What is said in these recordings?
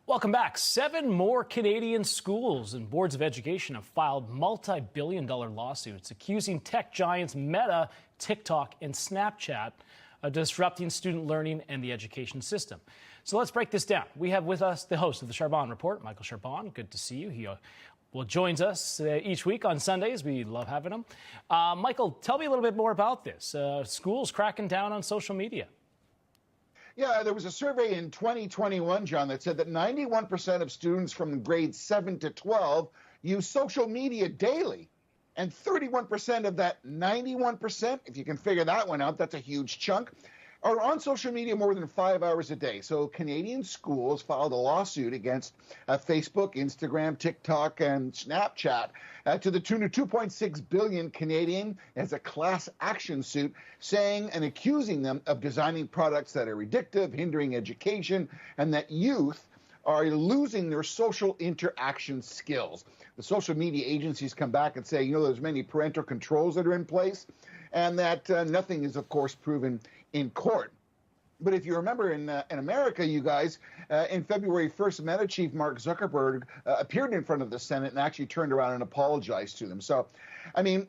Welcome back. 7 more Canadian schools and boards of education have filed multi-billion-dollar lawsuits accusing tech giants Meta, TikTok, and Snapchat of disrupting student learning and the education system. So let's break this down. We have with us the host of the Charbonne Report, Michael Charbonne. Good to see you. He joins us each week on Sundays. We love having him. Michael, tell me a little bit more about this. Schools cracking down on social media. Yeah, there was a survey in 2021, John, that said that 91% of students from grades 7 to 12 use social media daily. And 31% of that 91%, if you can figure that one out, that's a huge chunk, are on social media more than 5 hours a day. So Canadian schools filed a lawsuit against Facebook, Instagram, TikTok, and Snapchat to the tune of 2.6 billion Canadian as a class action suit, saying and accusing them of designing products that are addictive, hindering education, and that youth are losing their social interaction skills. The social media agencies come back and say, there's many parental controls that are in place, and that nothing is, of course, proven in court. But if you remember in America, you guys, in February 1st, Meta chief Mark Zuckerberg appeared in front of the Senate and actually turned around and apologized to them. So,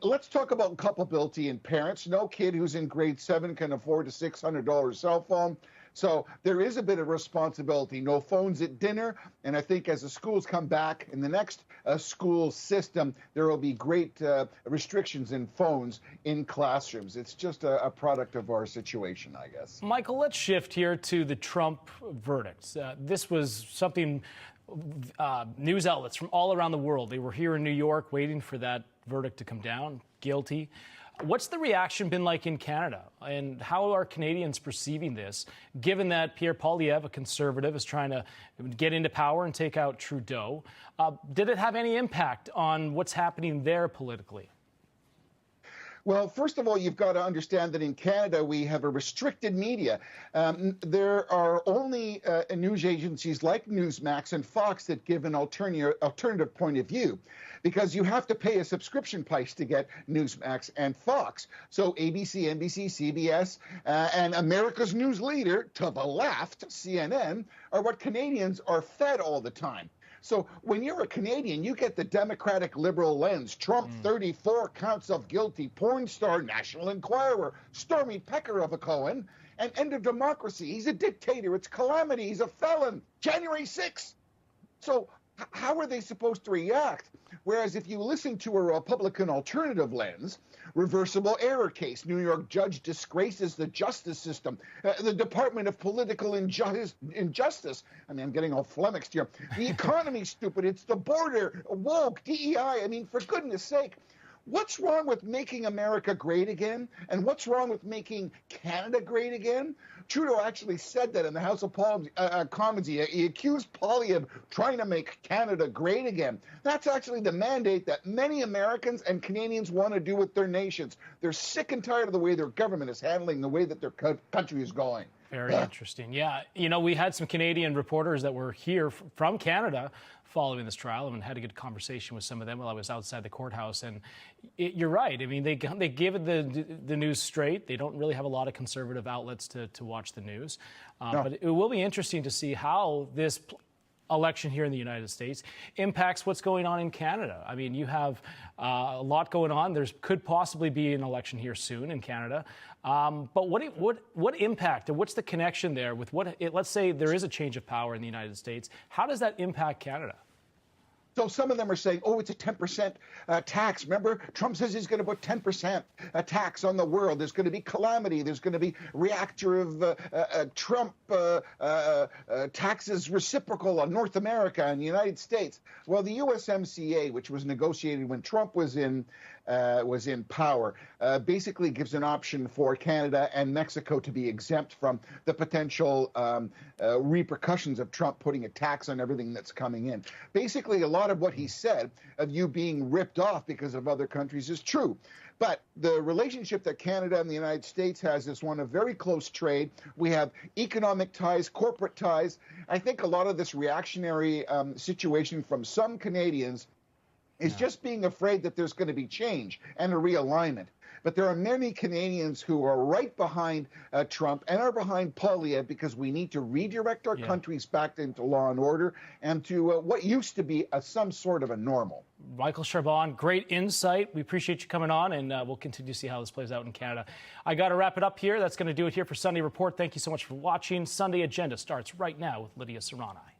let's talk about culpability in parents. No kid who's in grade 7 can afford a $600 cell phone. So there is a bit of responsibility. No phones at dinner. And I think as the schools come back in the next school system, there will be great restrictions in phones in classrooms. It's just a product of our situation, I guess. Michael, let's shift here to the Trump verdicts. This was something news outlets from all around the world. They were here in New York waiting for that verdict to come down, guilty. What's the reaction been like in Canada, and how are Canadians perceiving this, given that Pierre Poilievre, a Conservative, is trying to get into power and take out Trudeau? Did it have any impact on what's happening there politically? Well, first of all, you've got to understand that in Canada, we have a restricted media. There are only news agencies like Newsmax and Fox that give an alternative point of view, because you have to pay a subscription price to get Newsmax and Fox. So ABC, NBC, CBS, and America's news leader, to the left, CNN, are what Canadians are fed all the time. So when you're a Canadian, you get the Democratic liberal lens. Trump, 34 counts of guilty, porn star, National Enquirer, Stormy Pecker of a Cohen, and end of democracy. He's a dictator. It's calamity. He's a felon. January 6th. So how are they supposed to react? Whereas if you listen to a Republican alternative lens, reversible error case, New York judge disgraces the justice system, the Department of Political Injustice. I'm getting all flummoxed here. The economy's stupid. It's the border, woke, DEI. For goodness sake. What's wrong with making America great again? And what's wrong with making Canada great again? Trudeau actually said that in the House of Commons. He accused Poilievre trying to make Canada great again. That's actually the mandate that many Americans and Canadians want to do with their nations. They're sick and tired of the way their government is handling the way that their country is going. Very interesting. Yeah. We had some Canadian reporters that were here from Canada following this trial, and had a good conversation with some of them while I was outside the courthouse. And you're right. They give it the news straight. They don't really have a lot of conservative outlets to watch the news. No. But it will be interesting to see how this election here in the United States impacts what's going on in Canada. you have a lot going on. There could possibly be an election here soon in Canada. But what impact, or what's the connection there with let's say there is a change of power in the United States. How does that impact Canada? So some of them are saying, it's a 10% tax. Remember, Trump says he's going to put 10% tax on the world. There's going to be calamity. There's going to be reactive Trump taxes reciprocal on North America and the United States. Well, the USMCA, which was negotiated when Trump was in power, basically gives an option for Canada and Mexico to be exempt from the potential repercussions of Trump putting a tax on everything that's coming in. Basically, a lot of what he said of you being ripped off because of other countries is true. But the relationship that Canada and the United States has is one of very close trade. We have economic ties, corporate ties. I think a lot of this reactionary situation from some Canadians is just being afraid that there's going to be change and a realignment. But there are many Canadians who are right behind Trump and are behind Poilievre, because we need to redirect our countries back into law and order and to what used to be some sort of a normal. Michael Charbon, great insight. We appreciate you coming on, and we'll continue to see how this plays out in Canada. I got to wrap it up here. That's going to do it here for Sunday Report. Thank you so much for watching. Sunday Agenda starts right now with Lydia Serrani.